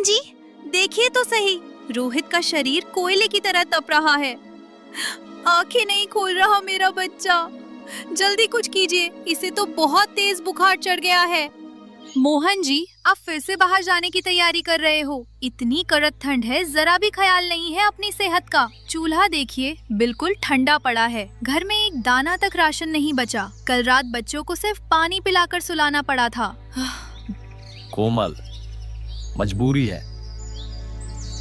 जी, देखिए तो सही, रोहित का शरीर कोयले की तरह तप रहा है। आंखें नहीं खोल रहा मेरा बच्चा। जल्दी कुछ कीजिए, इसे तो बहुत तेज बुखार चढ़ गया है। मोहन जी, आप फिर से बाहर जाने की तैयारी कर रहे हो। इतनी कड़क ठंड है, जरा भी ख्याल नहीं है अपनी सेहत का। चूल्हा देखिए, बिल्कुल ठंडा पड़ा है। घर में एक दाना तक राशन नहीं बचा। कल रात बच्चों को सिर्फ पानी पिलाकर सुलाना पड़ा था। कोमल, मजबूरी है।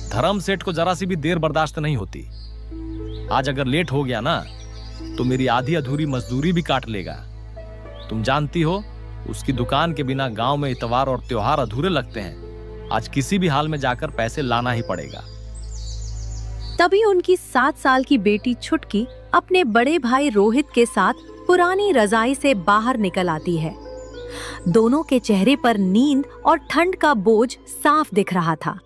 धर्म सेठ को जरा सी भी देर बर्दाश्त नहीं होती। आज अगर लेट हो गया ना तो मेरी आधी अधूरी मजदूरी भी काट लेगा। तुम जानती हो, उसकी दुकान के बिना गांव में इतवार और त्योहार अधूरे लगते हैं। आज किसी भी हाल में जाकर पैसे लाना ही पड़ेगा। तभी उनकी 7 साल की बेटी छुटकी अपने बड़े भाई रोहित के साथ पुरानी रजाई से बाहर निकल आती है। दोनों के चेहरे पर नींद और ठंड का बोझ साफ दिख रहा था।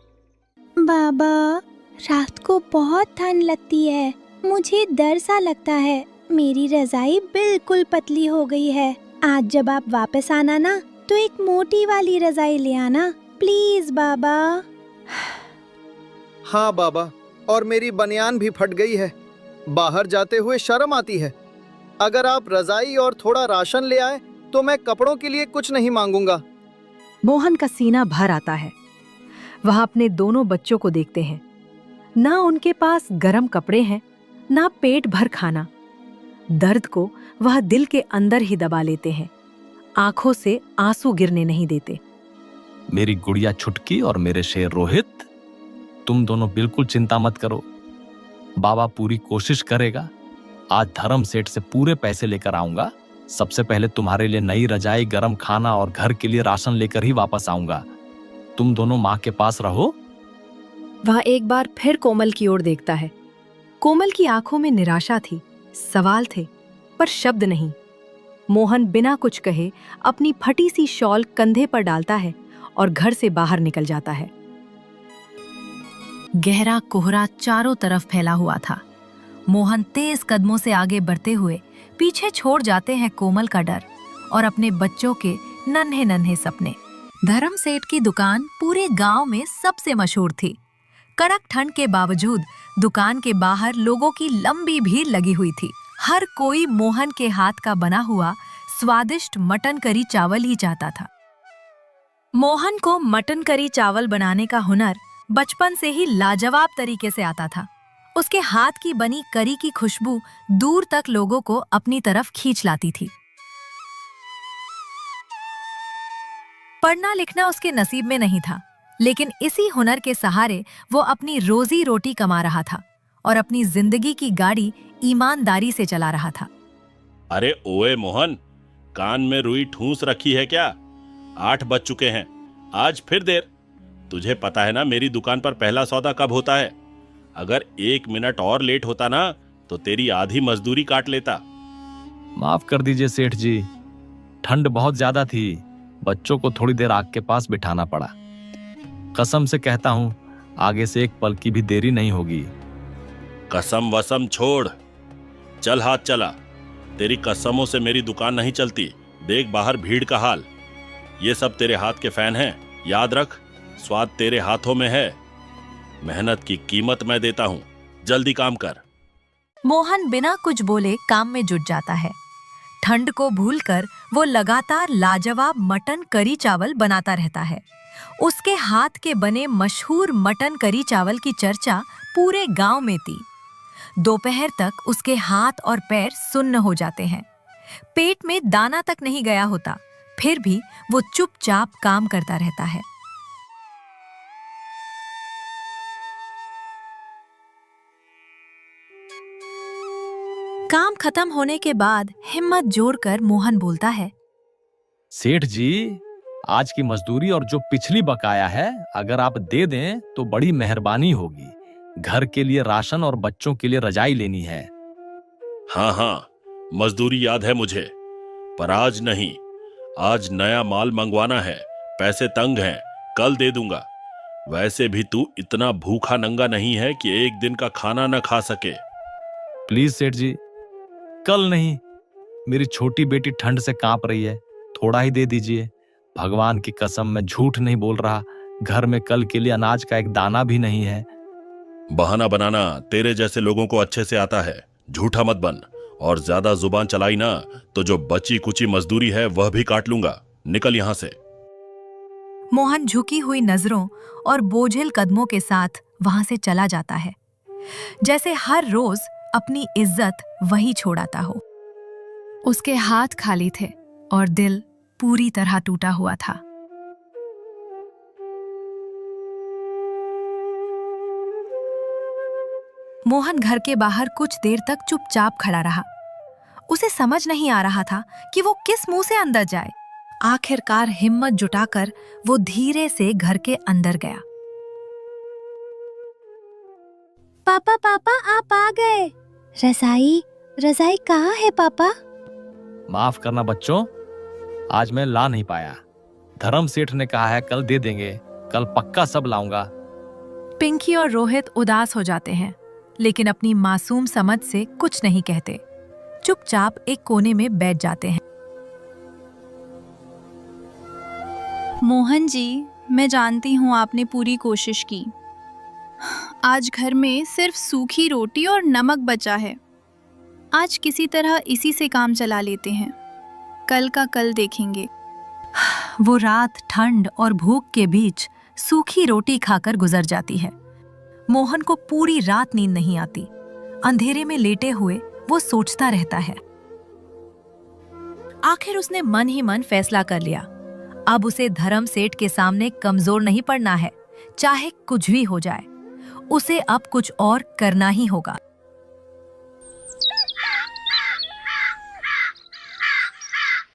बाबा, रात को बहुत ठंड लगती है। मुझे डर सा लगता है। मेरी रजाई बिल्कुल पतली हो गई है। आज जब आप वापस आना ना तो एक मोटी वाली रजाई ले आना, प्लीज बाबा। हाँ बाबा, और मेरी बनियान भी फट गई है। बाहर जाते हुए शर्म आती है। अगर आप रजाई और थोड़ा राशन ले आए तो मैं कपड़ों के लिए कुछ नहीं मांगूंगा। मोहन का सीना भर आता है। वह अपने दोनों बच्चों को देखते हैं। ना उनके पास गर्म कपड़े हैं, ना पेट भर खाना। दर्द को वह दिल के अंदर ही दबा लेते हैं। आंखों से आंसू गिरने नहीं देते। मेरी गुड़िया छुटकी और मेरे शेर रोहित, तुम दोनों बिल्कुल चिंता मत करो। बाबा पूरी कोशिश करेगा। आज धर्म सेठ से पूरे पैसे लेकर आऊंगा। सबसे पहले तुम्हारे लिए नई रजाई, गर्म खाना और घर के लिए राशन लेकर ही वापस आऊंगा। तुम दोनों माँ के पास रहो। वह एक बार फिर कोमल की ओर देखता है। कोमल की आंखों में निराशा थी, सवाल थे, पर शब्द नहीं। मोहन बिना कुछ कहे अपनी फटी सी शॉल कंधे पर डालता है और घर से बाहर निकल जाता है। गहरा कोहरा चारों तरफ फैला हुआ था। मोहन तेज कदमों से आगे बढ़ते हुए पीछे छोड़ जाते हैं कोमल का डर और अपने बच्चों के नन्हे नन्हे सपने। धर्म सेठ की दुकान पूरे गांव में सबसे मशहूर थी। कड़क ठंड के बावजूद दुकान के बाहर लोगों की लंबी भीड़ लगी हुई थी। हर कोई मोहन के हाथ का बना हुआ स्वादिष्ट मटन करी चावल ही चाहता था। मोहन को मटन करी चावल बनाने का हुनर बचपन से ही लाजवाब तरीके से आता था। उसके हाथ की बनी करी की खुशबू दूर तक लोगों को अपनी तरफ खींच लाती थी। पढ़ना लिखना उसके नसीब में नहीं था, लेकिन इसी हुनर के सहारे वो अपनी रोजी रोटी कमा रहा था और अपनी जिंदगी की गाड़ी ईमानदारी से चला रहा था। अरे ओए मोहन, कान में रुई ठूंस रखी है क्या? 8 बज चुके हैं, आज फिर देर। तुझे पता है ना मेरी दुकान पर पहला सौदा कब होता है? अगर 1 मिनट और लेट होता ना तो तेरी आधी मजदूरी काट लेता। माफ कर दीजिए सेठ जी, ठंड बहुत ज्यादा थी। बच्चों को थोड़ी देर आग के पास बिठाना पड़ा। कसम से कहता हूँ, आगे से एक पल की भी देरी नहीं होगी। कसम वसम छोड़, चल हाथ चला। तेरी कसमों से मेरी दुकान नहीं चलती। देख बाहर भीड़ का हाल। ये सब तेरे हाथ के फैन हैं। याद रख, स्वाद तेरे हाथों में है। मेहनत की कीमत मैं देता हूँ। जल्दी काम कर। मोहन बिना कुछ बोले काम में जुट जाता है। ठंड को भूलकर वो लगातार लाजवाब मटन करी चावल बनाता रहता है। उसके हाथ के बने मशहूर मटन करी चावल की चर्चा पूरे गांव में थी। दोपहर तक उसके हाथ और पैर सुन्न हो जाते हैं। पेट में दाना तक नहीं गया होता, फिर भी वो चुपचाप काम करता रहता है। काम खत्म होने के बाद हिम्मत जोड़कर मोहन बोलता है, सेठ जी, आज की मजदूरी और जो पिछली बकाया है अगर आप दे दें तो बड़ी मेहरबानी होगी। घर के लिए राशन और बच्चों के लिए रजाई लेनी है। हाँ, मजदूरी याद है मुझे, पर आज नहीं। आज नया माल मंगवाना है। पैसे तंग हैं, कल दे दूंगा। वैसे भी तू इतना भूखा नंगा नहीं है कि एक दिन का खाना न खा सके। प्लीज सेठ जी, कल नहीं। मेरी छोटी बेटी ठंड से कांप रही है, थोड़ा ही दे दीजिए। भगवान की कसम, मैं झूठ नहीं बोल रहा। घर में कल के लिए अनाज का एक दाना भी नहीं है। बहाना बनाना तेरे जैसे लोगों को अच्छे से आता है। झूठा मत बन, और ज्यादा जुबान चलाई ना तो जो बची कुची मजदूरी है वह भी काट लूंगा। निकल यहां से। मोहन झुकी हुई नजरों और बोझिल कदमों के साथ वहां से चला जाता है, जैसे हर रोज अपनी इज्जत वही छोड़ाता हो। उसके हाथ खाली थे और दिल पूरी तरह टूटा हुआ था। मोहन घर के बाहर कुछ देर तक चुपचाप खड़ा रहा। उसे समझ नहीं आ रहा था कि वो किस मुंह से अंदर जाए। आखिरकार हिम्मत जुटाकर वो धीरे से घर के अंदर गया। पापा पापा आप आ गए। रजाई रजाई कहाँ है पापा? माफ करना बच्चों, आज मैं ला नहीं पाया। धर्म सेठ ने कहा है कल दे देंगे, कल पक्का सब लाऊंगा। पिंकी और रोहित उदास हो जाते हैं, लेकिन अपनी मासूम समझ से कुछ नहीं कहते। चुपचाप एक कोने में बैठ जाते हैं। मोहन जी, मैं जानती हूँ आपने पूरी कोशिश की। आज घर में सिर्फ सूखी रोटी और नमक बचा है। आज किसी तरह इसी से काम चला लेते हैं, कल का कल देखेंगे। वो रात ठंड और भूख के बीच सूखी रोटी खाकर गुजर जाती है। मोहन को पूरी रात नींद नहीं आती। अंधेरे में लेटे हुए वो सोचता रहता है। आखिर उसने मन ही मन फैसला कर लिया। अब उसे धर्म सेठ के सामने कमजोर नहीं पड़ना है, चाहे कुछ भी हो जाए। उसे अब कुछ और करना ही होगा।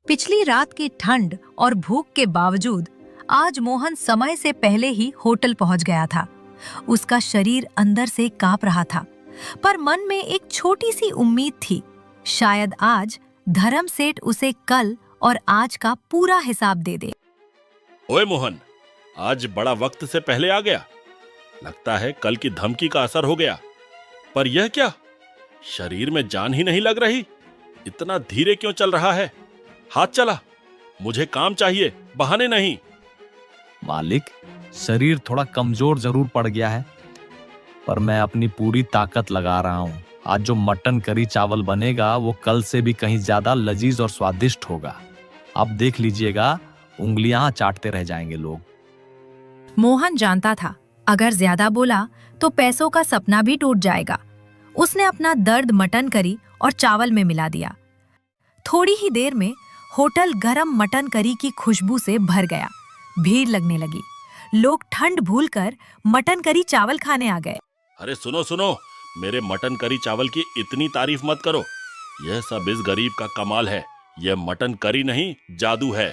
पिछली रात की ठंड और भूख के बावजूद आज मोहन समय से पहले ही होटल पहुंच गया था। उसका शरीर अंदर से कांप रहा था, पर मन में एक छोटी सी उम्मीद थी। शायद आज धर्म सेठ उसे कल और आज का पूरा हिसाब दे दे। ओए मोहन, आज बड़ा वक्त से पहले आ गया। लगता है कल की धमकी का असर हो गया। पर यह क्या, शरीर में जान ही नहीं लग रही। इतना धीरे क्यों चल रहा है? हाथ चला, मुझे काम चाहिए, बहाने नहीं। मालिक, शरीर थोड़ा कमजोर जरूर पड़ गया है, पर मैं अपनी पूरी ताकत लगा रहा हूँ। आज जो मटन करी चावल बनेगा वो कल से भी कहीं ज्यादा लजीज और स्वादिष्ट होगा। आप देख लीजिएगा, उंगलियां चाटते रह जाएंगे लोग। मोहन जानता था अगर ज्यादा बोला तो पैसों का सपना भी टूट जाएगा। उसने अपना दर्द मटन करी और चावल में मिला दिया। थोड़ी ही देर में होटल गरम मटन करी की खुशबू से भर गया। भीड़ लगने लगी। लोग ठंड भूलकर मटन करी चावल खाने आ गए। अरे सुनो सुनो, मेरे मटन करी चावल की इतनी तारीफ मत करो। यह सब इस गरीब का कमाल है। यह मटन करी नहीं, जादू है।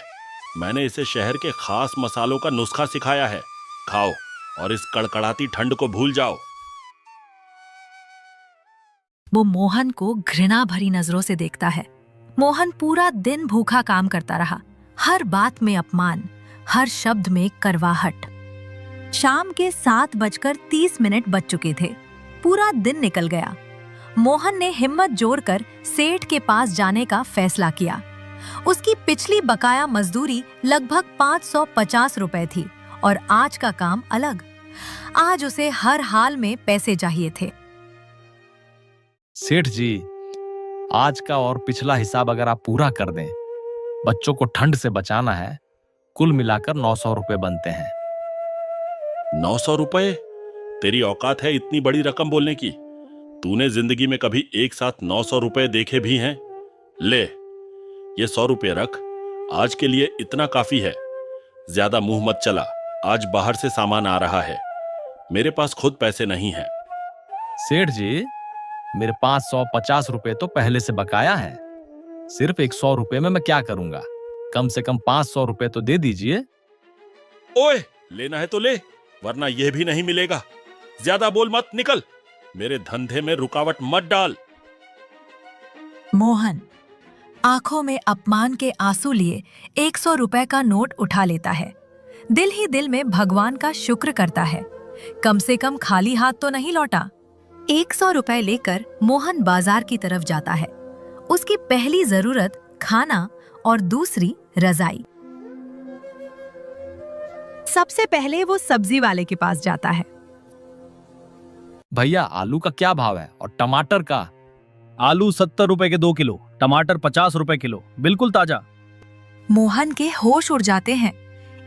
मैंने इसे शहर के खास मसालों का नुस्खा सिखाया है। खाओ और इस कड़कड़ाती ठंड को भूल जाओ। वो मोहन को घृणा भरी नजरों से देखता है। मोहन पूरा दिन भूखा काम करता रहा। हर बात में अपमान, हर शब्द में करवाहट। शाम के 7:30 बज चुके थे। पूरा दिन निकल गया। मोहन ने हिम्मत जोड़कर सेठ के पास जाने का फैसला किया। उसकी पिछली बकाया मजदूरी लगभग 550 रुपए थी और आज का काम अलग। आज उसे हर हाल में पैसे चाहिए थे। सेठ जी, आज का और पिछला हिसाब अगर आप पूरा कर दें, बच्चों को ठंड से बचाना है, कुल मिलाकर 900 रुपए बनते हैं। 900 रुपए? तेरी औकात है इतनी बड़ी रकम बोलने की? तूने जिंदगी में कभी एक साथ 900 रुपए देखे भी हैं? ले, ये 100 रुपए रख। आज के लिए इतना काफी है। ज्यादा मुंह मत चला। आज बाहर से सामान आ रहा है, मेरे पास खुद पैसे नहीं हैं। सेठ जी, मेरे 550 रुपए तो पहले से बकाया है। सिर्फ 100 रुपए में मैं क्या करूंगा? कम से कम 500 रुपए तो दे दीजिए। ओए, लेना है तो ले, वरना यह भी नहीं मिलेगा। ज्यादा बोल मत, निकल। मेरे धंधे में रुकावट मत डाल। मोहन आंखों में अपमान के आंसू लिए 100 रुपए का नोट उठा लेता है। दिल ही दिल में भगवान का शुक्र करता है, कम से कम खाली हाथ तो नहीं लौटा। 100 रुपए लेकर मोहन बाजार की तरफ जाता है। उसकी पहली जरूरत खाना और दूसरी रजाई। सबसे पहले वो सब्जी वाले के पास जाता है। भैया आलू का क्या भाव है और टमाटर का? आलू 70 रुपए के 2 किलो, टमाटर 50 रुपए किलो, बिल्कुल ताजा। मोहन के होश उड़ जाते हैं।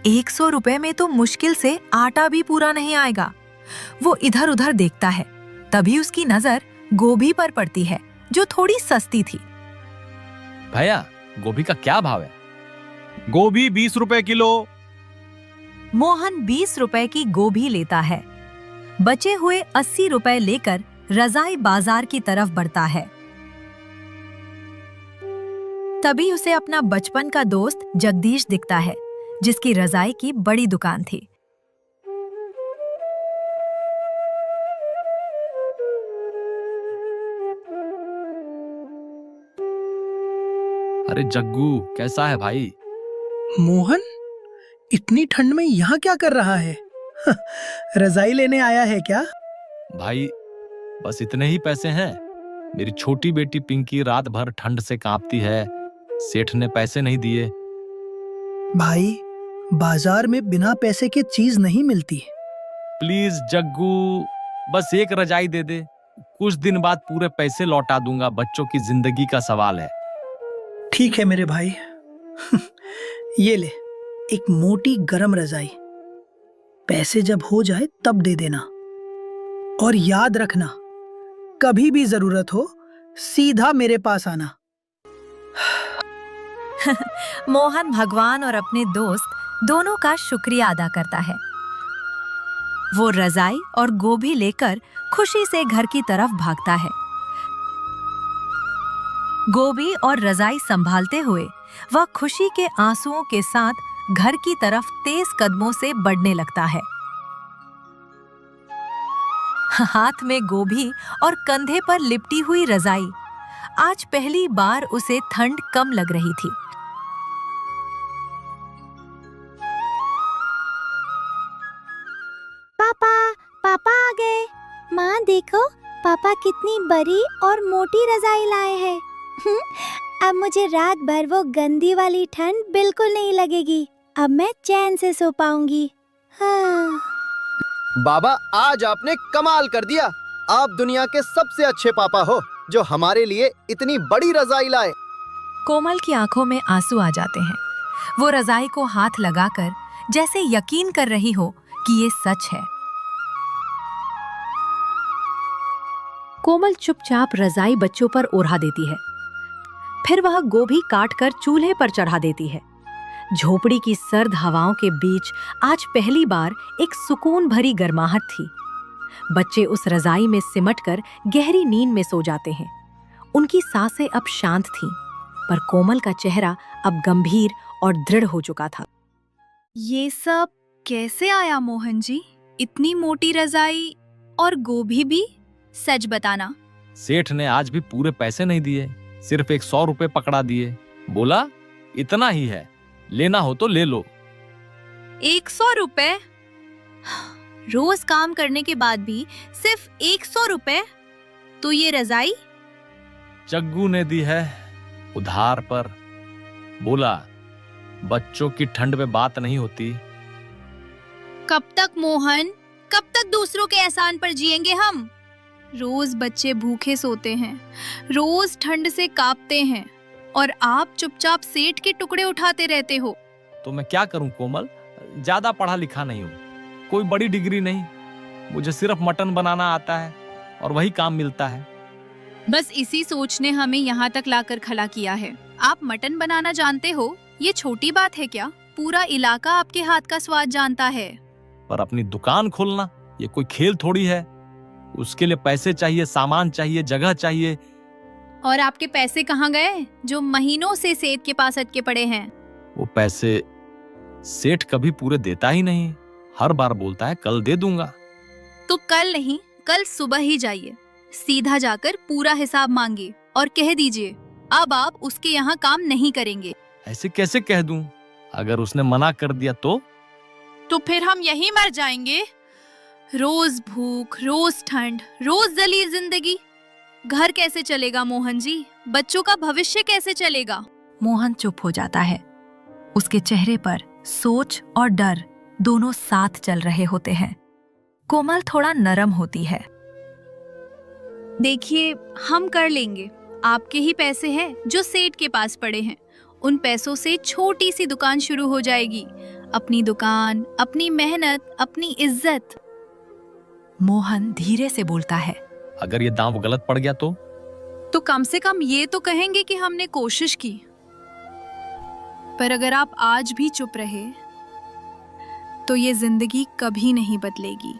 100 रुपए में तो मुश्किल से आटा भी पूरा नहीं आएगा। वो इधर उधर देखता है, तभी उसकी नजर गोभी पर पड़ती है जो थोड़ी सस्ती थी। भैया गोभी का क्या भाव है? गोभी 20 रुपए किलो। मोहन 20 रुपए की गोभी लेता है। बचे हुए 80 रुपए लेकर रजाई बाजार की तरफ बढ़ता है। तभी उसे अपना बचपन का दोस्त जगदीश दिखता है, जिसकी रजाई की बड़ी दुकान थी। अरे जग्गू कैसा है भाई? मोहन, इतनी ठंड में यहाँ क्या कर रहा है? रजाई लेने आया है क्या? भाई बस इतने ही पैसे हैं। मेरी छोटी बेटी पिंकी रात भर ठंड से कांपती है। सेठ ने पैसे नहीं दिए। भाई, बाजार में बिना पैसे के चीज नहीं मिलती। प्लीज जग्गू, बस एक रजाई दे दे। कुछ दिन बाद पूरे पैसे लौटा दूंगा। बच्चों की जिंदगी का सवाल है। ठीक है मेरे भाई। ये ले, एक मोटी गरम रजाई। पैसे जब हो जाए तब दे देना। और याद रखना, कभी भी जरूरत हो सीधा मेरे पास आना। मोहन भगवान और अपने दोस्त दोनों का शुक्रिया अदा करता है। वो रजाई और गोभी लेकर खुशी से घर की तरफ भागता है। गोभी और रजाई संभालते हुए वह खुशी के आंसुओं के साथ घर की तरफ तेज कदमों से बढ़ने लगता है। हाथ में गोभी और कंधे पर लिपटी हुई रजाई। आज पहली बार उसे ठंड कम लग रही थी। पापा, पापा आ गए। माँ देखो, पापा कितनी बड़ी और मोटी रजाई लाए हैं। अब मुझे रात भर वो गंदी वाली ठंड बिल्कुल नहीं लगेगी। अब मैं चैन से सो पाऊंगी। हाँ। बाबा, आज आपने कमाल कर दिया। आप दुनिया के सबसे अच्छे पापा हो जो हमारे लिए इतनी बड़ी रजाई लाए। कोमल की आंखों में आंसू आ जाते हैं। वो रजाई को हाथ लगाकर जैसे यकीन कर रही हो कि ये सच है। कोमल चुपचाप रजाई बच्चों पर ओढ़ा देती है। फिर वह गोभी काटकर चूल्हे पर चढ़ा देती है। झोपड़ी की सर्द हवाओं के बीच आज पहली बार एक सुकून भरी गर्माहट थी। बच्चे उस रजाई में सिमटकर गहरी नींद में सो जाते हैं। उनकी सांसें अब शांत थीं, पर कोमल का चेहरा अब गंभीर और दृढ़ हो चुका था। ये सब कैसे आया मोहन जी? इतनी मोटी रजाई और गोभी भी? सच बताना। सेठ ने आज भी पूरे पैसे नहीं दिए, सिर्फ 100 रुपए पकड़ा दिए। बोला इतना ही है, लेना हो तो ले लो। 100 रुपए? रोज काम करने के बाद भी सिर्फ 100 रुपए? तो ये रजाई? जग्गू ने दी है उधार पर। बोला बच्चों की ठंड में बात नहीं होती। कब तक मोहन, कब तक दूसरों के एहसान पर जिएंगे हम? रोज बच्चे भूखे सोते हैं, रोज ठंड से कांपते हैं, और आप चुपचाप सेठ के टुकड़े उठाते रहते हो। तो मैं क्या करूं कोमल? ज्यादा पढ़ा लिखा नहीं हूं, कोई बड़ी डिग्री नहीं। मुझे सिर्फ मटन बनाना आता है और वही काम मिलता है। बस इसी सोच ने हमें यहाँ तक लाकर खड़ा किया है। आप मटन बनाना जानते हो, ये छोटी बात है क्या? पूरा इलाका आपके हाथ का स्वाद जानता है। पर अपनी दुकान खोलना ये कोई खेल थोड़ी है। उसके लिए पैसे चाहिए, सामान चाहिए, जगह चाहिए। और आपके पैसे कहाँ गए जो महीनों से सेठ के पास अटके पड़े हैं? वो पैसे सेठ कभी पूरे देता ही नहीं। हर बार बोलता है कल दे दूंगा। तो कल नहीं, कल सुबह ही जाइए, सीधा जाकर पूरा हिसाब मांगिए और कह दीजिए अब आप उसके यहाँ काम नहीं करेंगे। ऐसे कैसे कह दूं? अगर उसने मना कर दिया तो फिर हम यहीं मर जाएंगे। रोज भूख, रोज ठंड, रोज जलील जिंदगी। घर कैसे चलेगा मोहन जी? बच्चों का भविष्य कैसे चलेगा? मोहन चुप हो जाता है। उसके चेहरे पर सोच और डर दोनों साथ चल रहे होते हैं। कोमल थोड़ा नरम होती है। देखिए, हम कर लेंगे। आपके ही पैसे हैं जो सेठ के पास पड़े हैं। उन पैसों से छोटी सी दुकान शुरू हो जाएगी। अपनी दुकान, अपनी मेहनत, अपनी इज्जत। मोहन धीरे से बोलता है। अगर ये दांव गलत पड़ गया तो कम से कम ये तो कहेंगे कि हमने कोशिश की। पर अगर आप आज भी चुप रहे तो ये जिंदगी कभी नहीं बदलेगी।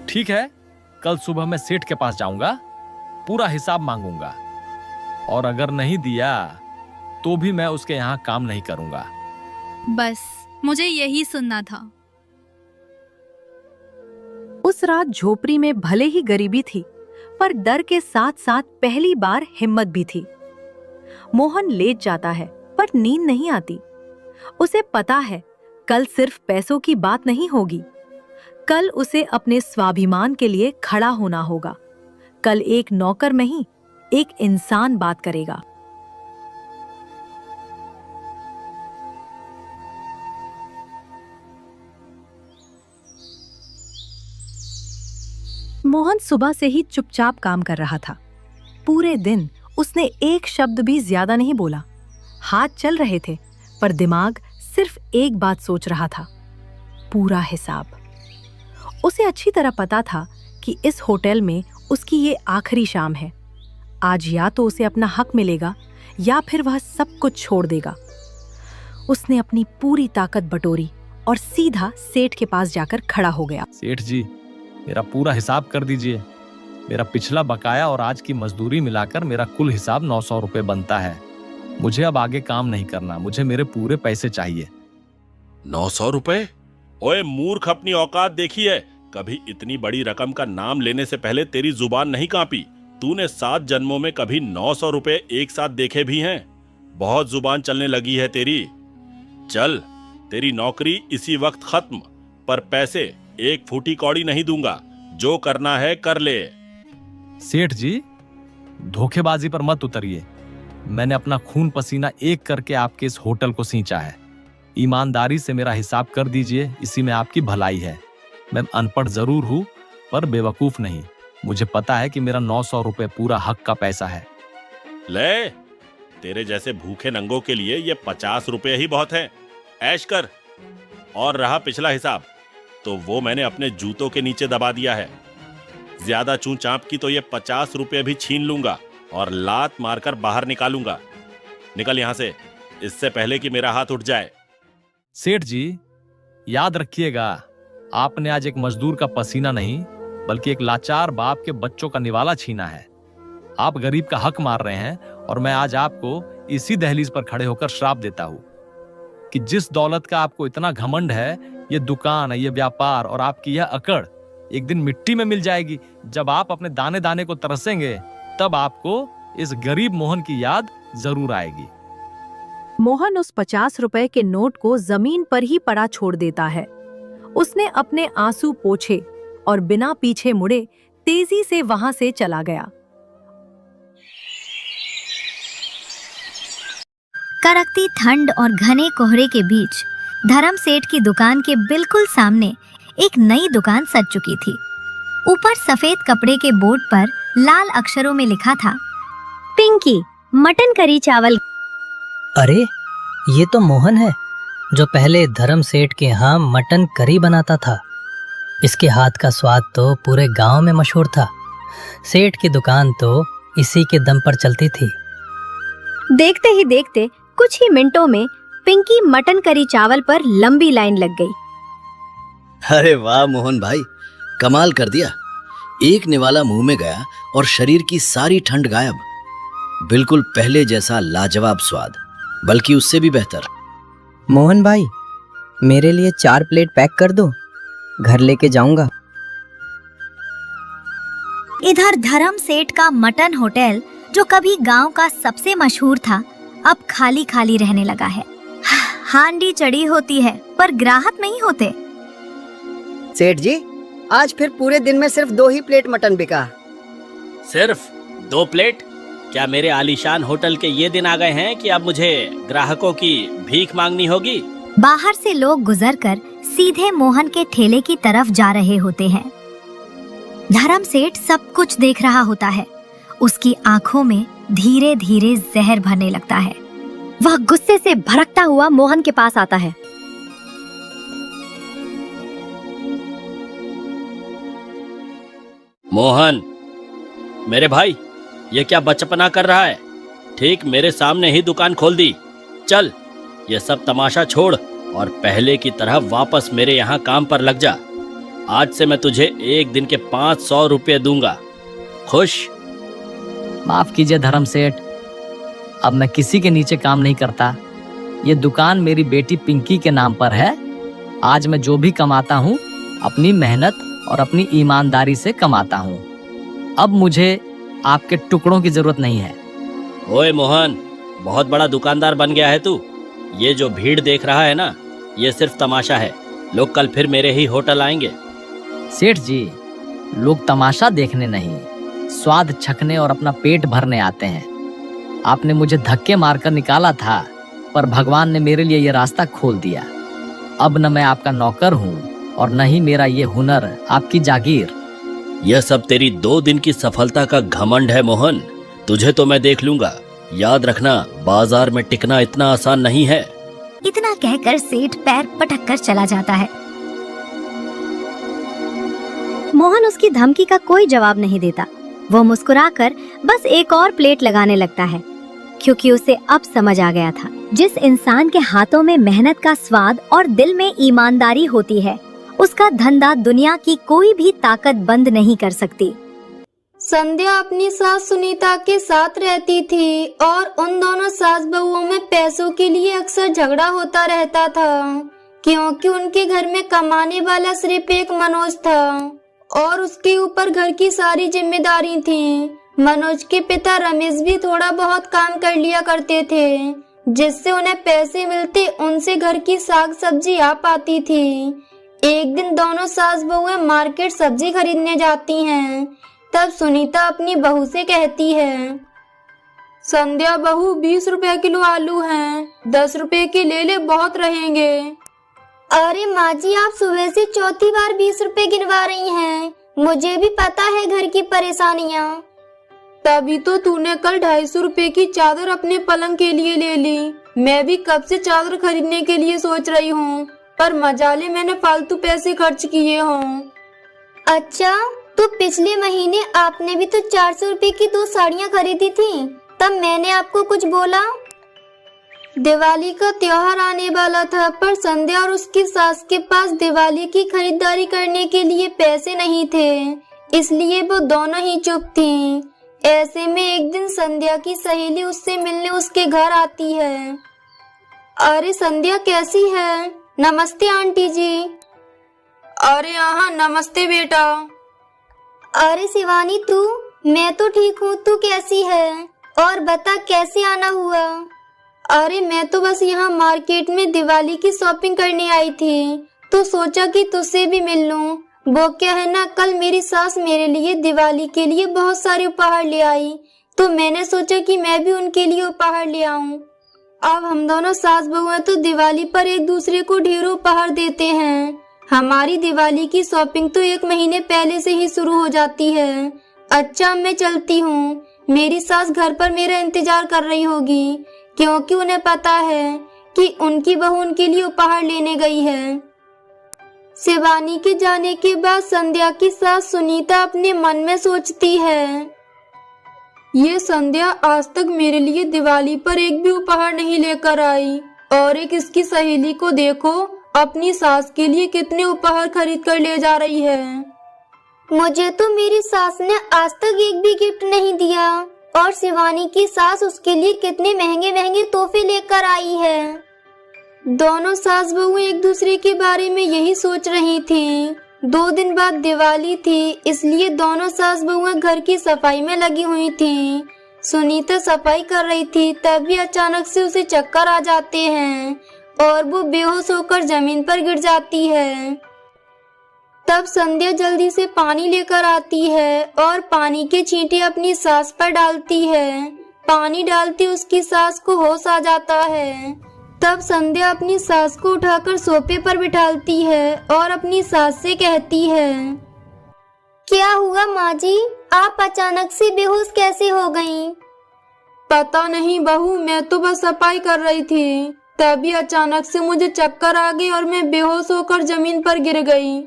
ठीक है, कल सुबह मैं सेठ के पास जाऊंगा, पूरा हिसाब मांगूंगा, और अगर नहीं दिया तो भी मैं उसके यहाँ काम नहीं करूंगा। बस मुझे यही सुनना था। उस रात झोपड़ी में भले ही गरीबी थी, पर डर के साथ साथ पहली बार हिम्मत भी थी। मोहन लेट जाता है, पर नींद नहीं आती। उसे पता है कल सिर्फ पैसों की बात नहीं होगी। कल उसे अपने स्वाभिमान के लिए खड़ा होना होगा। कल एक नौकर नहीं, एक इंसान बात करेगा। मोहन सुबह से ही चुपचाप काम कर रहा था। पूरे दिन उसने एक शब्द भी ज्यादा नहीं बोला। हाथ चल रहे थे, पर दिमाग सिर्फ एक बात सोच रहा था, पूरा हिसाब। उसे अच्छी तरह पता था कि इस होटल में उसकी ये आखिरी शाम है। आज या तो उसे अपना हक मिलेगा या फिर वह सब कुछ छोड़ देगा। उसने अपनी पूरी ताकत बटोरी और सीधा सेठ के पास जाकर खड़ा हो गया। सेठ जी, मेरा पूरा हिसाब कर दीजिए। मेरा पिछला बकाया और आज की मजदूरी मिलाकर मेरा कुल हिसाब 900 रुपए बनता है। मुझे अब आगे काम नहीं करना, मुझे मेरे पूरे पैसे चाहिए। 900 रुपए? ओए मूर्ख, अपनी औकात देखी है? कभी इतनी बड़ी रकम का नाम लेने से पहले तेरी जुबान नहीं कांपी? तूने 7 जन्मों में कभी 900 रुपए एक साथ देखे भी हैं? बहुत जुबान चलने लगी है तेरी। चल, तेरी नौकरी इसी वक्त खत्म, पर पैसे एक फूटी कौड़ी नहीं दूंगा। जो करना है कर ले। सेठ जी, धोखेबाजी पर मत उतरिए। मैंने अपना खून पसीना एक करके आपके इस होटल को सींचा है। ईमानदारी से मेरा हिसाब कर दीजिए, इसी में आपकी भलाई है। मैं अनपढ़ जरूर हूं, पर बेवकूफ नहीं। मुझे पता है कि मेरा 900 रुपए पूरा हक का पैसा है। ले, तेरे जैसे भूखे नंगों के लिए ये 50 रुपए ही बहुत है। ऐश कर। और रहा पिछला हिसाब, तो वो मैंने अपने जूतों के नीचे दबा दिया है। ज्यादा चूं चांप की तो ये 50 रुपए भी छीन लूंगा और लात मारकर बाहर निकालूंगा। निकल यहां से, इससे पहले कि मेरा हाथ उठ जाए। सेठ जी, याद रखिएगा, आपने आज एक मजदूर का पसीना नहीं, बल्कि एक लाचार बाप के बच्चों का निवाला छीना है। आप गरीब का हक मार रहे हैं, और मैं आज आपको इसी दहलीज पर खड़े होकर श्राप देता हूं कि जिस दौलत का आपको इतना घमंड है, ये दुकान, ये व्यापार और आपकी यह अकड़ एक दिन मिट्टी में मिल जाएगी। जब आप अपने दाने दाने को तरसेंगे, तब आपको इस गरीब मोहन की याद जरूर आएगी। मोहन उस 50 रुपए के नोट को जमीन पर ही पड़ा छोड़ देता है। उसने अपने आंसू पोंछे और बिना पीछे मुड़े तेजी से वहां से चला गया। कड़कती ठंड और घने कोहरे के बीच धर्म सेठ की दुकान के बिल्कुल सामने एक नई दुकान सज चुकी थी। ऊपर सफेद कपड़े के बोर्ड पर लाल अक्षरों में लिखा था, पिंकी मटन करी चावल। अरे, ये तो मोहन है, जो पहले धर्म सेठ के यहाँ मटन करी बनाता था। इसके हाथ का स्वाद तो पूरे गांव में मशहूर था। सेठ की दुकान तो इसी के दम पर चलती थी। देखते ही देखते कुछ ही मिनटों में पिंकी मटन करी चावल पर लंबी लाइन लग गई। अरे वाह मोहन भाई, कमाल कर दिया। एक निवाला मुंह में गया और शरीर की सारी ठंड गायब। बिल्कुल पहले जैसा लाजवाब स्वाद, बल्कि उससे भी बेहतर। मोहन भाई, मेरे लिए 4 प्लेट पैक कर दो, घर लेके जाऊंगा। इधर धर्म सेठ का मटन होटल, जो कभी गांव का सबसे मशहूर था, अब खाली खाली रहने लगा है। हांडी चढ़ी होती है, पर ग्राहक नहीं होते। सेठ जी, आज फिर पूरे दिन में सिर्फ 2 ही प्लेट मटन बिका। सिर्फ 2 प्लेट? क्या मेरे आलीशान होटल के ये दिन आ गए हैं कि अब मुझे ग्राहकों की भीख मांगनी होगी? बाहर से लोग गुजरकर सीधे मोहन के ठेले की तरफ जा रहे होते हैं। धर्म सेठ सब कुछ देख रहा होता है। उसकी आंखों में धीरे धीरे जहर भरने लगता है। वह गुस्से से भड़कता हुआ मोहन के पास आता है। मोहन, मेरे भाई, ये क्या बचपना कर रहा है? ठीक मेरे सामने ही दुकान खोल दी। चल, ये सब तमाशा छोड़ और पहले की तरह वापस मेरे यहाँ काम पर लग जा। आज से मैं तुझे एक दिन के 500 रुपये दूंगा। खुश? माफ कीजिए धर्म सेठ, अब मैं किसी के नीचे काम नहीं करता। ये दुकान मेरी बेटी पिंकी के नाम पर है। आज मैं जो भी कमाता हूँ अपनी मेहनत और अपनी ईमानदारी से कमाता हूँ। अब मुझे आपके टुकड़ों की जरूरत नहीं है। ओए मोहन, बहुत बड़ा दुकानदार बन गया है तू। ये जो भीड़ देख रहा है ना, ये सिर्फ तमाशा है। लोग कल फिर मेरे ही होटल आएंगे। सेठ जी, लोग तमाशा देखने नहीं, स्वाद चखने और अपना पेट भरने आते हैं। आपने मुझे धक्के मारकर निकाला था, पर भगवान ने मेरे लिए ये रास्ता खोल दिया। अब न मैं आपका नौकर हूँ और न ही मेरा ये हुनर आपकी जागीर। यह सब तेरी 2 दिन की सफलता का घमंड है मोहन। तुझे तो मैं देख लूंगा। याद रखना, बाजार में टिकना इतना आसान नहीं है। इतना कहकर सेठ पैर पटक कर चला जाता है। मोहन उसकी धमकी का कोई जवाब नहीं देता। वो मुस्कुराकर बस एक और प्लेट लगाने लगता है, क्योंकि उसे अब समझ आ गया था, जिस इंसान के हाथों में मेहनत का स्वाद और दिल में ईमानदारी होती है, उसका धंधा दुनिया की कोई भी ताकत बंद नहीं कर सकती। संध्या अपनी सास सुनीता के साथ रहती थी और उन दोनों सास बहुओं में पैसों के लिए अक्सर झगड़ा होता रहता था, क्योंकि उनके घर में कमाने वाला सिर्फ एक मनोज था और उसके ऊपर घर की सारी जिम्मेदारी थी। मनोज के पिता रमेश भी थोड़ा बहुत काम कर लिया करते थे, जिससे उन्हें पैसे मिलते उनसे घर की साग सब्जी आ पाती थी। एक दिन दोनों सास बहुएं मार्केट सब्जी खरीदने जाती हैं। तब सुनीता अपनी बहू से कहती है, संध्या बहू 20 रुपए किलो आलू हैं, 10 रुपए के ले ले, बहुत रहेंगे। अरे माँ जी, आप सुबह से चौथी बार 20 रुपए गिनवा रही हैं। मुझे भी पता है घर की परेशानियाँ। तभी तो तूने कल 250 रुपए की चादर अपने पलंग के लिए ले ली। मैं भी कब से चादर खरीदने के लिए सोच रही हूँ, पर मजाले मैंने फालतू पैसे खर्च किए हों। अच्छा, तो पिछले महीने आपने भी तो 400 रुपए की 2 साड़ियाँ खरीदी थी, तब मैंने आपको कुछ बोला? दिवाली का त्योहार आने वाला था, पर संध्या और उसकी सास के पास दिवाली की खरीदारी करने के लिए पैसे नहीं थे, इसलिए वो दोनों ही चुप थीं। ऐसे में एक दिन संध्या की सहेली उससे मिलने उसके घर आती है। अरे संध्या, कैसी है? नमस्ते आंटी जी। अरे हाँ, नमस्ते बेटा। अरे शिवानी, तू? मैं तो ठीक हूँ, तू कैसी है? और बता, कैसे आना हुआ? अरे मैं तो बस यहाँ मार्केट में दिवाली की शॉपिंग करने आई थी, तो सोचा कि तुझसे भी मिल लूं। वो क्या है ना, कल मेरी सास मेरे लिए दिवाली के लिए बहुत सारे उपहार ले आई, तो मैंने सोचा कि मैं भी उनके लिए उपहार ले आऊं। अब हम दोनों सास बहू हैं, तो दिवाली पर एक दूसरे को ढेरों उपहार देते हैं। हमारी दिवाली की शॉपिंग तो 1 महीने पहले से ही शुरू हो जाती है। अच्छा, मैं चलती हूँ। मेरी सास घर पर मेरा इंतजार कर रही होगी, क्योंकि उन्हें पता है कि उनकी बहू उनके लिए उपहार लेने गई है। शिवानी के जाने के बाद संध्या की सास सुनीता अपने मन में सोचती है, ये संध्या आज तक मेरे लिए दिवाली पर एक भी उपहार नहीं लेकर आई, और एक इसकी सहेली को देखो, अपनी सास के लिए कितने उपहार खरीद कर ले जा रही है। मुझे तो मेरी सास ने आज तक एक भी गिफ्ट नहीं दिया, और शिवानी की सास उसके लिए कितने महंगे महंगे तोहफे लेकर आई है। दोनों सास बहू एक दूसरे के बारे में यही सोच रही थीं। 2 दिन बाद दिवाली थी, इसलिए दोनों सास बहुएं घर की सफाई में लगी हुई थीं। सुनीता सफाई कर रही थी, तभी अचानक से उसे चक्कर आ जाते हैं और वो बेहोश होकर जमीन पर गिर जाती है। तब संध्या जल्दी से पानी लेकर आती है और पानी के छींटे अपनी सास पर डालती है। पानी डालती उसकी सास को होश आ जाता है। तब संध्या अपनी सास को उठाकर सोफे पर बिठाती है और अपनी सास से कहती है, क्या हुआ माँ जी, आप अचानक से बेहोश कैसे हो गईं? पता नहीं बहू, मैं तो बस सफाई कर रही थी, तभी अचानक से मुझे चक्कर आ गई और मैं बेहोश होकर जमीन पर गिर गई।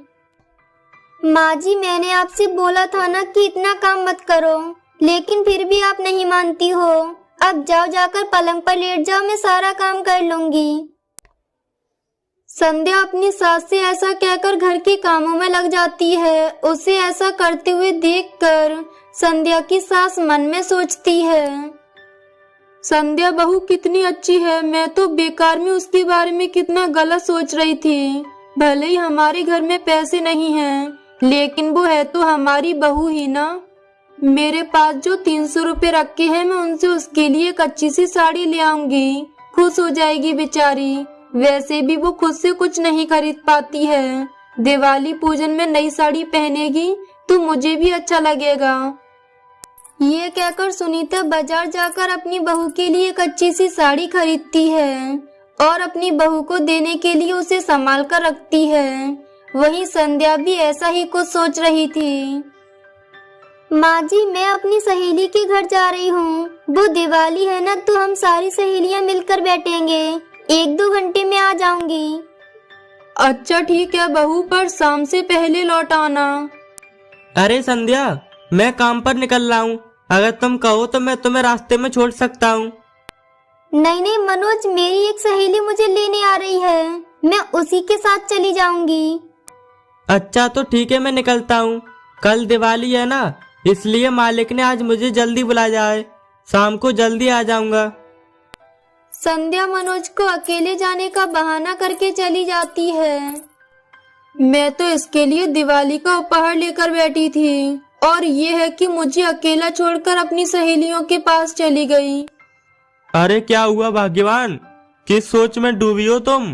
माँ जी, मैंने आपसे बोला था ना कि इतना काम मत करो, लेकिन फिर भी आप नहीं मानती हो। अब जाओ, जाकर पलंग पर लेट जाओ, मैं सारा काम कर लूंगी। संध्या अपनी सास से ऐसा कहकर घर के कामों में लग जाती है। उसे ऐसा करते हुए देखकर संध्या की सास मन में सोचती है, संध्या बहू कितनी अच्छी है, मैं तो बेकार में उसके बारे में कितना गलत सोच रही थी। भले ही हमारे घर में पैसे नहीं हैं, लेकिन वो है तो हमारी बहू ही ना। मेरे पास जो 300 रुपए रखे हैं, मैं उनसे उसके लिए एक अच्छी सी साड़ी ले आऊंगी, खुश हो जाएगी बेचारी। वैसे भी वो खुद से कुछ नहीं खरीद पाती है, दिवाली पूजन में नई साड़ी पहनेगी तो मुझे भी अच्छा लगेगा। ये कहकर सुनीता बाजार जाकर अपनी बहू के लिए एक अच्छी सी साड़ी खरीदती है और अपनी बहू को देने के लिए उसे संभाल कर रखती है। वहीं संध्या भी ऐसा ही कुछ सोच रही थी। माँ जी, मैं अपनी सहेली के घर जा रही हूँ। वो दिवाली है ना, तो हम सारी सहेलियाँ मिलकर बैठेंगे। 1-2 घंटे में आ जाऊंगी। अच्छा ठीक है बहू, पर शाम से पहले लौट आना। अरे संध्या, मैं काम पर निकल रहा हूँ, अगर तुम कहो तो मैं तुम्हें रास्ते में छोड़ सकता हूँ। नहीं नहीं मनोज, मेरी एक सहेली मुझे लेने आ रही है, मैं उसी के साथ चली जाऊंगी। अच्छा तो ठीक है, मैं निकलता हूँ। कल दिवाली है ना, इसलिए मालिक ने आज मुझे जल्दी बुलाया है, शाम को जल्दी आ जाऊंगा। संध्या मनोज को अकेले जाने का बहाना करके चली जाती है। मैं तो इसके लिए दिवाली का उपहार लेकर बैठी थी और ये है कि मुझे अकेला छोड़कर अपनी सहेलियों के पास चली गई। अरे क्या हुआ भाग्यवान, किस सोच में डूबी हो तुम?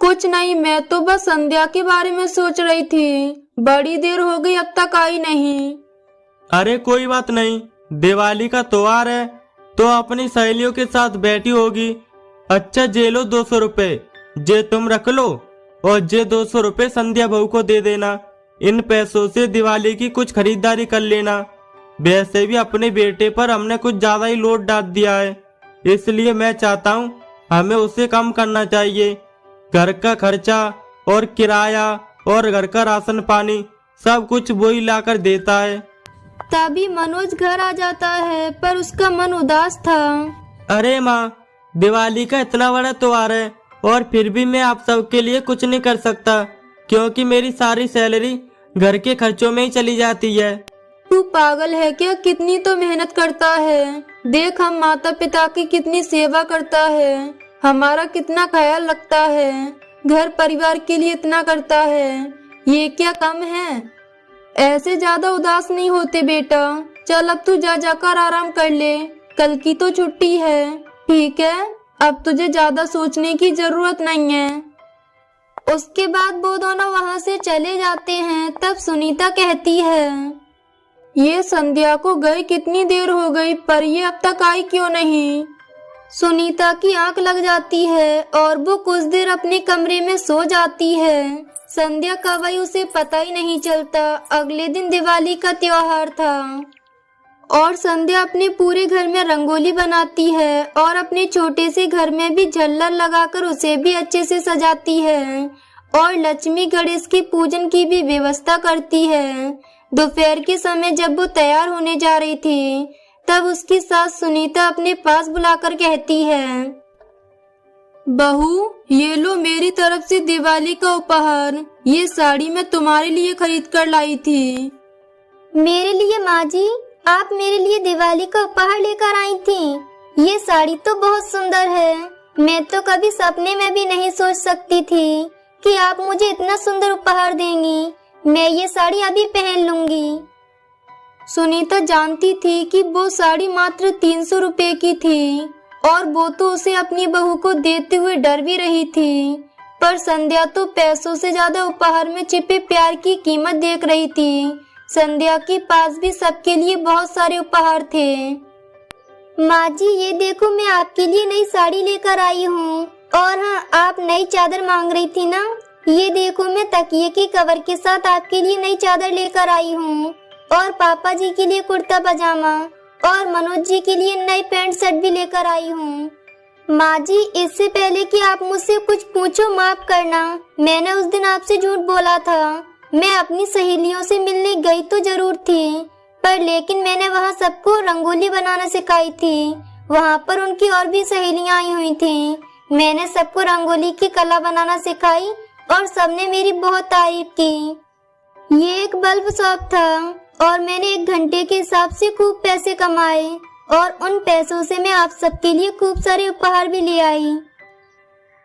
कुछ नहीं, मैं तो बस संध्या के बारे में सोच रही थी। बड़ी देर हो गई, अब तक आई नहीं। अरे कोई बात नहीं, दिवाली का त्योहार है तो अपनी सहेलियों के साथ बैठी होगी। अच्छा जे लो 200 रुपए, जे तुम रख लो और जे 200 रुपए संध्या बहू को दे देना। इन पैसों से दिवाली की कुछ खरीदारी कर लेना। वैसे भी अपने बेटे पर हमने कुछ ज्यादा ही लोड डाल दिया है, इसलिए मैं चाहता हूँ हमें उसे कम करना चाहिए। घर का खर्चा और किराया और घर का राशन पानी सब कुछ वो ही लाकर देता है। तभी मनोज घर आ जाता है, पर उसका मन उदास था। अरे माँ, दिवाली का इतना बड़ा त्योहार है और फिर भी मैं आप सबके लिए कुछ नहीं कर सकता, क्योंकि मेरी सारी सैलरी घर के खर्चों में ही चली जाती है। तू पागल है क्या? कितनी तो मेहनत करता है। देख, हम माता पिता की कितनी सेवा करता है, हमारा कितना ख्याल रखता है, घर परिवार के लिए इतना करता है। ये क्या कम है? ऐसे ज्यादा उदास नहीं होते बेटा। चल अब तू जा जाकर आराम कर ले, कल की तो छुट्टी है। ठीक है, अब तुझे ज्यादा सोचने की जरूरत नहीं है। उसके बाद वो दोनों वहाँ से चले जाते हैं। तब सुनीता कहती है, ये संध्या को गए कितनी देर हो गई, पर ये अब तक आई क्यों नहीं? सुनीता की आंख लग जाती है और वो कुछ देर अपने कमरे में सो जाती है। संध्या कब आई उसे पता ही नहीं चलता। अगले दिन दिवाली का त्योहार था और संध्या अपने पूरे घर में रंगोली बनाती है और अपने छोटे से घर में भी झल्लर लगाकर उसे भी अच्छे से सजाती है और लक्ष्मी गणेश के पूजन की भी व्यवस्था करती है। दोपहर के समय जब वो तैयार होने जा रही थी, तब उसकी सास सुनीता अपने पास बुलाकर कहती है, बहू, ये लो मेरी तरफ से दिवाली का उपहार। ये साड़ी मैं तुम्हारे लिए खरीद कर लाई थी। मेरे लिए? माँ जी, आप मेरे लिए दिवाली का उपहार लेकर आई थी। ये साड़ी तो बहुत सुंदर है। मैं तो कभी सपने में भी नहीं सोच सकती थी कि आप मुझे इतना सुंदर उपहार देंगी। मैं ये साड़ी अभी पहन लूंगी। सुनीता जानती थी कि वो साड़ी मात्र 300 रुपए की थी और वो तो उसे अपनी बहू को देते हुए डर भी रही थी, पर संध्या तो पैसों से ज्यादा उपहार में छिपे प्यार की कीमत देख रही थी। संध्या के पास भी सबके लिए बहुत सारे उपहार थे। माँ जी ये देखो, मैं आपके लिए नई साड़ी लेकर आई हूँ। और हाँ, आप नई चादर मांग रही थी ना, ये देखो मैं तकिए के कवर के साथ आपके लिए नई चादर लेकर आई हूँ। और पापा जी के लिए कुर्ता पजामा और मनोज जी के लिए नई पैंट शर्ट भी लेकर आई हूँ। माँ जी इससे पहले कि आप मुझसे कुछ पूछो माफ करना, मैंने उस दिन आपसे झूठ बोला था। मैं अपनी सहेलियों से मिलने गई तो जरूर थी, पर लेकिन मैंने वहाँ सबको रंगोली बनाना सिखाई थी। वहाँ पर उनकी और भी सहेलियाँ आई हुई थी। मैंने सबको रंगोली की कला बनाना सिखाई और सबने मेरी बहुत तारीफ की। ये एक बल्ब शॉप था और मैंने 1 घंटे के हिसाब से खूब पैसे कमाए और उन पैसों से मैं आप सबके लिए खूब सारे उपहार भी ले आई।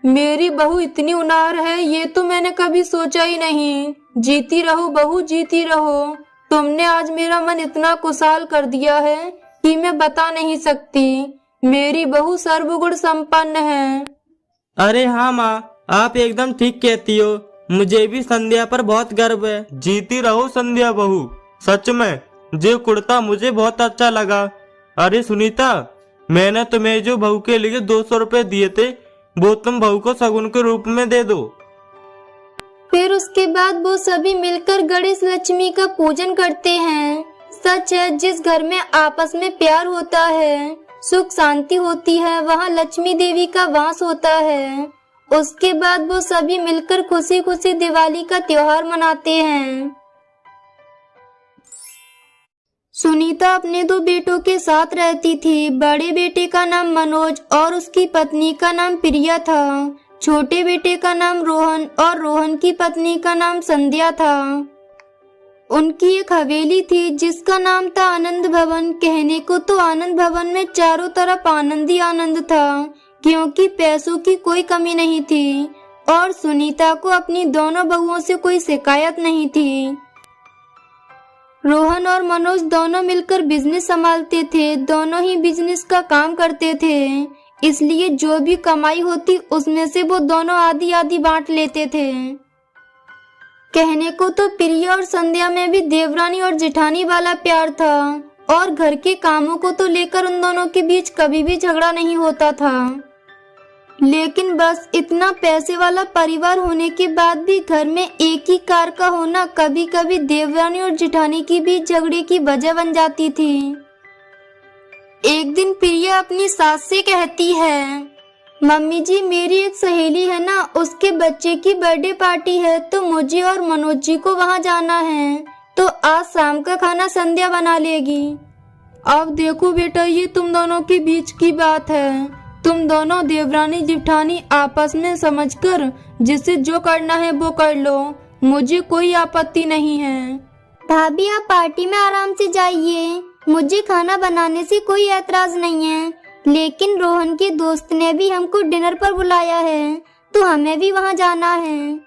मेरी बहू इतनी उनार है, ये तो मैंने कभी सोचा ही नहीं। जीती रहो बहू, जीती रहो। तुमने आज मेरा मन इतना खुशहाल कर दिया है कि मैं बता नहीं सकती। मेरी बहू सर्वगुण संपन्न है। अरे हाँ माँ, आप एकदम ठीक कहती हो। मुझे भी संध्या पर बहुत गर्व है। जीती रहो संध्या बहू। सच में जो कुर्ता मुझे बहुत अच्छा लगा। अरे सुनीता, मैंने तुम्हें जो बहू के लिए 200 रुपए दिए थे, वो तुम बहू को शगुन के रूप में दे दो। फिर उसके बाद वो सभी मिलकर गणेश लक्ष्मी का पूजन करते हैं। सच है, जिस घर में आपस में प्यार होता है, सुख शांति होती है, वहाँ लक्ष्मी देवी का वास होता है। उसके बाद वो सभी मिलकर खुशी खुशी दिवाली का त्योहार मनाते हैं। सुनीता अपने 2 बेटों के साथ रहती थी। बड़े बेटे का नाम मनोज और उसकी पत्नी का नाम प्रिया था। छोटे बेटे का नाम रोहन और रोहन की पत्नी का नाम संध्या था। उनकी एक हवेली थी जिसका नाम था आनंद भवन। कहने को तो आनंद भवन में चारों तरफ आनंद ही आनंद था, क्योंकि पैसों की कोई कमी नहीं थी और सुनीता को अपनी दोनों बहुओं से कोई शिकायत नहीं थी। रोहन और मनोज दोनों मिलकर बिजनेस संभालते थे। दोनों ही बिजनेस का काम करते थे, इसलिए जो भी कमाई होती उसमें से वो दोनों आधी आधी बांट लेते थे। कहने को तो प्रिया और संध्या में भी देवरानी और जेठानी वाला प्यार था और घर के कामों को तो लेकर उन दोनों के बीच कभी भी झगड़ा नहीं होता था। लेकिन बस इतना पैसे वाला परिवार होने के बाद भी घर में एक ही कार का होना कभी कभी देवरानी और जेठानी की बीच झगड़े की वजह बन जाती थी। एक दिन प्रिया अपनी सास से कहती है, मम्मी जी मेरी एक सहेली है ना, उसके बच्चे की बर्थडे पार्टी है तो मुझे और मनोज जी को वहाँ जाना है, तो आज शाम का खाना संध्या बना लेगी। अब देखो बेटा, ये तुम दोनों के बीच की बात है। तुम दोनों देवरानी जेठानी आपस में समझकर जिसे जो करना है वो कर लो, मुझे कोई आपत्ति नहीं है। भाभी आप पार्टी में आराम से जाइए, मुझे खाना बनाने से कोई ऐतराज नहीं है, लेकिन रोहन के दोस्त ने भी हमको डिनर पर बुलाया है तो हमें भी वहाँ जाना है।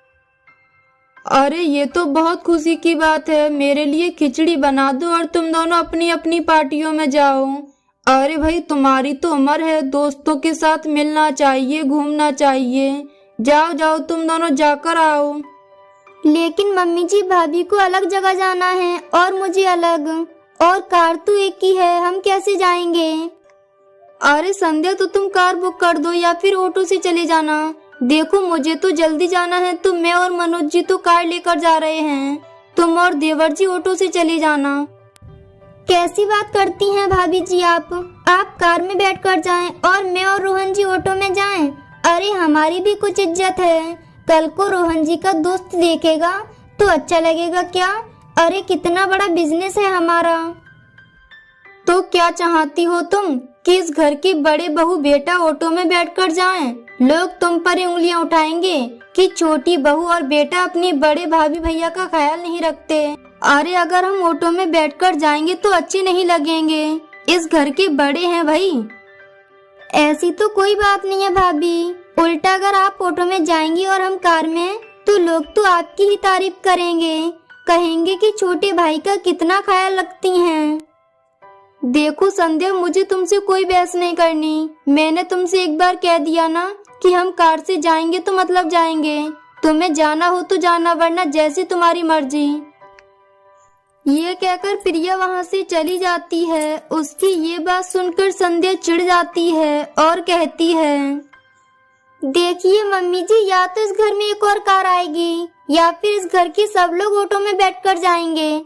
अरे ये तो बहुत खुशी की बात है। मेरे लिए खिचड़ी बना दो और तुम दोनों अपनी अपनी पार्टियों में जाओ। अरे भाई, तुम्हारी तो उम्र है, दोस्तों के साथ मिलना चाहिए, घूमना चाहिए। जाओ जाओ, तुम दोनों जाकर आओ। लेकिन मम्मी जी भाभी को अलग जगह जाना है और मुझे अलग, और कार तो एक ही है, हम कैसे जाएंगे? अरे संध्या, तो तुम कार बुक कर दो या फिर ऑटो से चले जाना। देखो मुझे तो जल्दी जाना है, तो मैं और मनोज जी तो कार लेकर जा रहे हैं, तुम और देवर जी ऑटो से चले जाना। कैसी बात करती हैं भाभी जी आप कार में बैठकर जाएं और मैं और रोहन जी ऑटो में जाएं। अरे हमारी भी कुछ इज्जत है, कल को रोहन जी का दोस्त देखेगा तो अच्छा लगेगा क्या? अरे कितना बड़ा बिजनेस है हमारा। तो क्या चाहती हो तुम कि इस घर की बड़े बहू बेटा ऑटो में बैठकर जाएं? लोग तुम पर उंगलियां उठाएंगे कि छोटी बहू और बेटा अपनी बड़े भाभी भैया का ख्याल नहीं रखते। अरे अगर हम ऑटो में बैठकर जाएंगे तो अच्छे नहीं लगेंगे, इस घर के बड़े हैं भाई। ऐसी तो कोई बात नहीं है भाभी, उल्टा अगर आप ऑटो में जाएंगी और हम कार में, तो लोग तो आपकी ही तारीफ करेंगे, कहेंगे कि छोटे भाई का कितना ख्याल रखती हैं। देखो संध्या, मुझे तुमसे कोई बहस नहीं करनी। मैंने तुमसे एक बार कह दिया ना कि हम कार से जाएंगे तो मतलब जाएंगे। तुम्हें जाना हो तो जाना, वरना जैसी तुम्हारी मर्जी। ये कहकर प्रिया वहाँ से चली जाती है। उसकी ये बात सुनकर संध्या चिढ़ जाती है और कहती है, देखिए मम्मी जी, या तो इस घर में एक और कार आएगी या फिर इस घर के सब लोग ऑटो में बैठकर जाएंगे।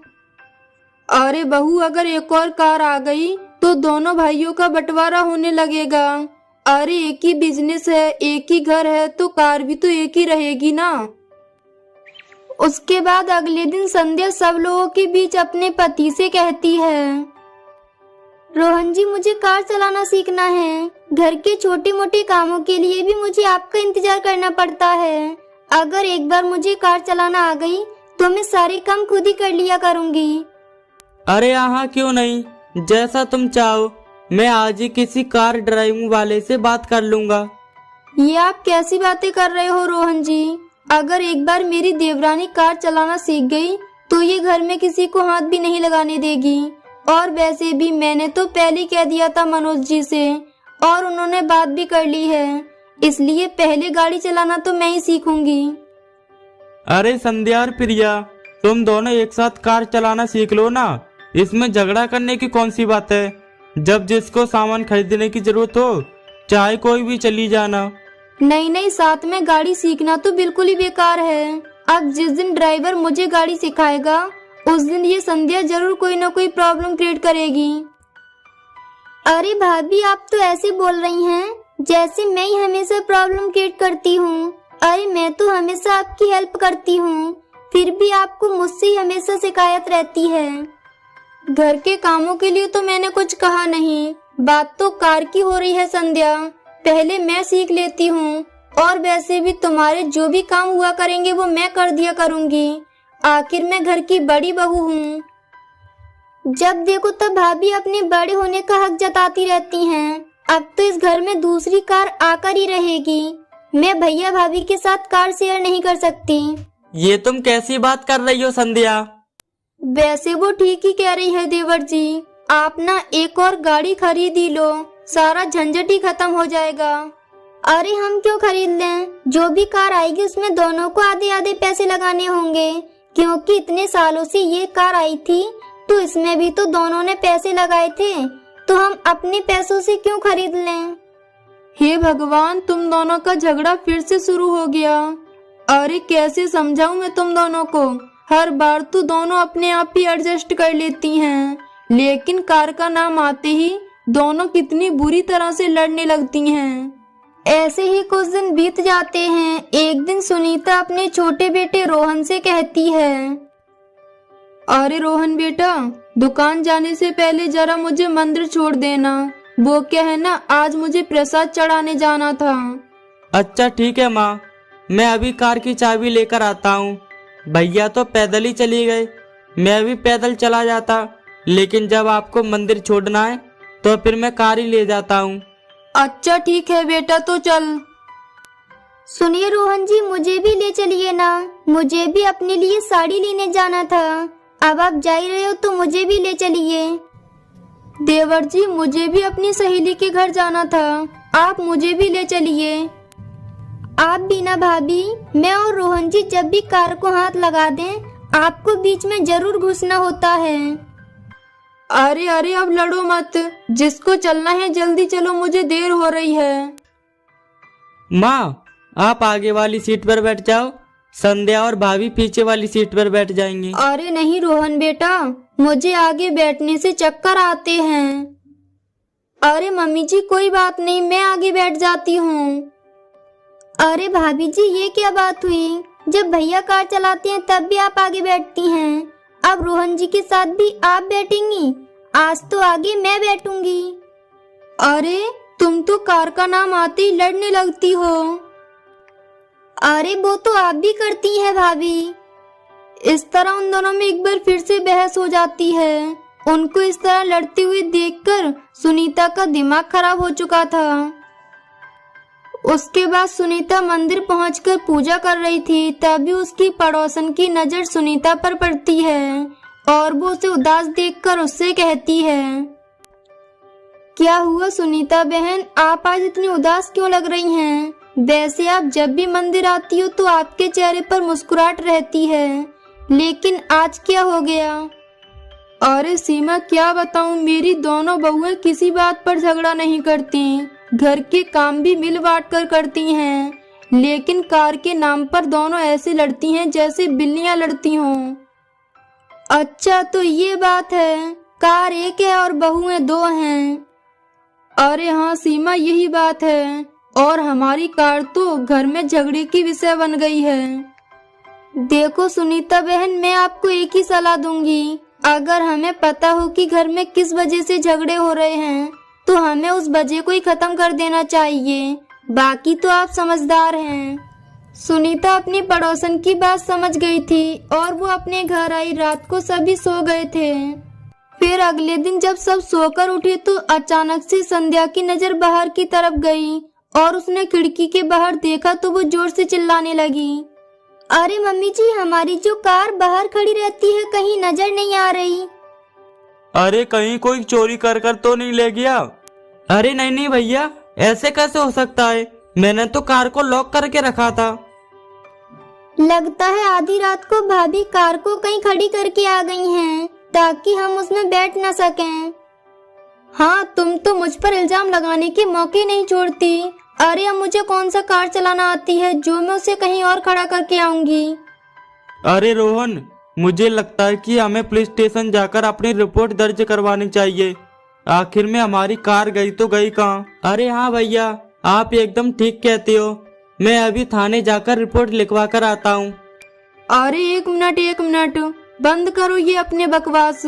अरे बहू, अगर एक और कार आ गई तो दोनों भाइयों का बंटवारा होने लगेगा। अरे एक ही बिजनेस है, एक ही घर है, तो कार भी तो एक ही रहेगी ना। उसके बाद अगले दिन संध्या सब लोगों के बीच अपने पति से कहती है, रोहन जी, मुझे कार चलाना सीखना है। घर के छोटे मोटे कामों के लिए भी मुझे आपका इंतजार करना पड़ता है। अगर एक बार मुझे कार चलाना आ गई तो मैं सारे काम खुद ही कर लिया करूंगी। अरे यहाँ क्यों नहीं, जैसा तुम चाहो, मैं आज ही किसी कार ड्राइविंग वाले से बात कर लूंगा। ये आप कैसी बातें कर रहे हो रोहन जी? अगर एक बार मेरी देवरानी कार चलाना सीख गई तो ये घर में किसी को हाथ भी नहीं लगाने देगी। और वैसे भी मैंने तो पहले कह दिया था मनोज जी से, और उन्होंने बात भी कर ली है। इसलिए पहले गाड़ी चलाना तो मैं ही सीखूंगी। अरे संध्या और प्रिया, तुम दोनों एक साथ कार चलाना सीख लो ना। इसमें झगड़ा करने की कौन सी बात है? जब जिसको सामान खरीदने की जरूरत हो, चाहे कोई भी चली जाना। नहीं, साथ में गाड़ी सीखना तो बिल्कुल ही बेकार है। अब जिस दिन ड्राइवर मुझे गाड़ी सिखाएगा उस दिन ये संध्या जरूर कोई ना कोई प्रॉब्लम क्रिएट करेगी। अरे भाभी, आप तो ऐसे बोल रही हैं जैसे मैं ही हमेशा प्रॉब्लम क्रिएट करती हूँ। अरे मैं तो हमेशा आपकी हेल्प करती हूँ, फिर भी आपको मुझसे ही हमेशा शिकायत रहती है। घर के कामों के लिए तो मैंने कुछ कहा नहीं, बात तो कार की हो रही है संध्या। पहले मैं सीख लेती हूँ, और वैसे भी तुम्हारे जो भी काम हुआ करेंगे वो मैं कर दिया करूँगी। आखिर मैं घर की बड़ी बहू हूँ। जब देखो तब भाभी अपने बड़े होने का हक जताती रहती हैं। अब तो इस घर में दूसरी कार आकर ही रहेगी। मैं भैया भाभी के साथ कार शेयर नहीं कर सकती। ये तुम कैसी बात कर रही हो संध्या? वैसे वो ठीक ही कह रही है देवर जी। आप ना एक और गाड़ी खरीद ही लो, सारा झंझट ही खत्म हो जाएगा। अरे हम क्यों खरीद लें? जो भी कार आएगी उसमें दोनों को आधे आधे पैसे लगाने होंगे, क्योंकि इतने सालों से ये कार आई थी तो इसमें भी तो दोनों ने पैसे लगाए थे, तो हम अपने पैसों से क्यों खरीद लें? हे भगवान, तुम दोनों का झगड़ा फिर से शुरू हो गया। अरे कैसे समझाऊं मैं तुम दोनों को? हर बार तो दोनों अपने आप ही एडजस्ट कर लेती हैं, लेकिन कार का नाम आते ही दोनों कितनी बुरी तरह से लड़ने लगती हैं। ऐसे ही कुछ दिन बीत जाते हैं। एक दिन सुनीता अपने छोटे बेटे रोहन से कहती है, अरे रोहन बेटा, दुकान जाने से पहले जरा मुझे मंदिर छोड़ देना। वो क्या है ना, आज मुझे प्रसाद चढ़ाने जाना था। अच्छा ठीक है माँ, मैं अभी कार की चाबी लेकर आता हूँ। भैया तो पैदल ही चली गए, मैं भी पैदल चला जाता, लेकिन जब आपको मंदिर छोड़ना है तो फिर मैं कार ही ले जाता हूँ। अच्छा ठीक है बेटा, तो चल। सुनिए रोहन जी, मुझे भी ले चलिए ना। मुझे भी अपने लिए साड़ी लेने जाना था। अब आप जा ही रहे हो तो मुझे भी ले चलिए। देवर जी, मुझे भी अपनी सहेली के घर जाना था, आप मुझे भी ले चलिए। आप भी ना भाभी, मैं और रोहन जी जब भी कार को हाथ लगा दें आपको बीच में जरूर घुसना होता है। अरे अरे, अब लड़ो मत, जिसको चलना है जल्दी चलो, मुझे देर हो रही है। माँ, आप आगे वाली सीट पर बैठ जाओ, संध्या और भाभी पीछे वाली सीट पर बैठ जाएंगी। अरे नहीं रोहन बेटा, मुझे आगे बैठने से चक्कर आते हैं। अरे मम्मी जी, कोई बात नहीं, मैं आगे बैठ जाती हूँ। अरे भाभी जी, ये क्या बात हुई? जब भैया कार चलाते हैं तब भी आप आगे बैठती हैं, अब रोहन जी के साथ भी आप बैठेंगी? आज तो आगे मैं बैठूंगी। अरे तुम तो कार का नाम आते ही लड़ने लगती हो। अरे वो तो आप भी करती हैं भाभी। इस तरह उन दोनों में एक बार फिर से बहस हो जाती है। उनको इस तरह लड़ते हुए देखकर सुनीता का दिमाग खराब हो चुका था। उसके बाद सुनीता मंदिर पहुंचकर पूजा कर रही थी, तभी उसकी पड़ोसन की नजर सुनीता पर पड़ती है और वो उसे उदास देखकर उससे कहती है, क्या हुआ सुनीता बहन, आप आज इतनी उदास क्यों लग रही हैं? वैसे आप जब भी मंदिर आती हो तो आपके चेहरे पर मुस्कुराहट रहती है, लेकिन आज क्या हो गया? अरे सीमा क्या बताऊं, मेरी दोनों बहुएं किसी बात पर झगड़ा नहीं करती, घर के काम भी मिल बांट कर करती हैं, लेकिन कार के नाम पर दोनों ऐसे लड़ती हैं जैसे बिल्लियां लड़ती हों। अच्छा तो ये बात है, कार एक है और बहुएं दो हैं। अरे हाँ सीमा यही बात है, और हमारी कार तो घर में झगड़े की विषय बन गई है। देखो सुनीता बहन, मैं आपको एक ही सलाह दूंगी, अगर हमें पता हो कि घर में किस वजह से झगड़े हो रहे हैं तो हमें उस वजह को ही खत्म कर देना चाहिए, बाकी तो आप समझदार हैं। सुनीता अपनी पड़ोसन की बात समझ गई थी और वो अपने घर आई। रात को सभी सो गए थे। फिर अगले दिन जब सब सोकर उठे तो अचानक से संध्या की नजर बाहर की तरफ गई और उसने खिड़की के बाहर देखा तो वो जोर से चिल्लाने लगी, अरे मम्मी जी, हमारी जो कार बाहर खड़ी रहती है कहीं नजर नहीं आ रही। अरे कहीं कोई चोरी कर कर तो नहीं ले गया? अरे नहीं नहीं भैया, ऐसे कैसे हो सकता है, मैंने तो कार को लॉक करके रखा था। लगता है आधी रात को भाभी कार को कहीं खड़ी करके आ गई हैं ताकि हम उसमें बैठ न सकें। हाँ, तुम तो मुझ पर इल्जाम लगाने के मौके नहीं छोड़ती। अरे अब मुझे कौन सा कार चलाना आती है जो मैं उसे कहीं और खड़ा करके आऊंगी। अरे रोहन, मुझे लगता है कि हमें पुलिस स्टेशन जाकर अपनी रिपोर्ट दर्ज करवानी चाहिए। आखिर में हमारी कार गई तो गई कहाँ। अरे हाँ भैया, आप एकदम ठीक कहते हो, मैं अभी थाने जाकर रिपोर्ट लिखवा कर आता हूँ। अरे एक मिनट, बंद करो ये अपने बकवास।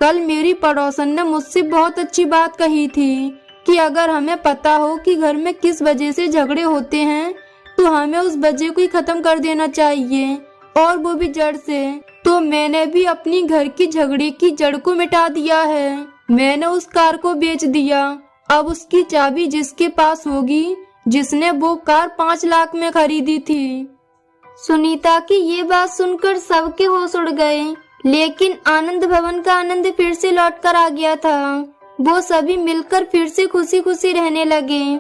कल मेरी पड़ोसन ने मुझसे बहुत अच्छी बात कही थी कि अगर हमें पता हो कि घर में किस वजह से झगड़े होते हैं तो हमें उस वजह को ही खत्म कर देना चाहिए, और वो भी जड़ से। तो मैंने भी अपनी घर की झगड़े की जड़ को मिटा दिया है। मैंने उस कार को बेच दिया। अब उसकी चाबी जिसके पास होगी जिसने वो कार 5 लाख में खरीदी थी। सुनीता की ये बात सुनकर सबके होश उड़ गए, लेकिन आनंद भवन का आनंद फिर से लौट कर आ गया था। वो सभी मिलकर फिर से खुशी खुशी रहने लगे।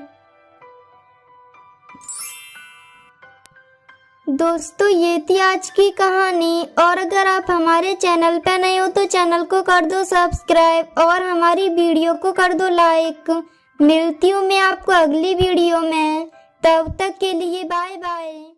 दोस्तों, ये थी आज की कहानी, और अगर आप हमारे चैनल पे नए हो तो चैनल को कर दो सब्सक्राइब और हमारी वीडियो को कर दो लाइक। मिलती हूँ मैं आपको अगली वीडियो में, तब तक के लिए बाय बाय।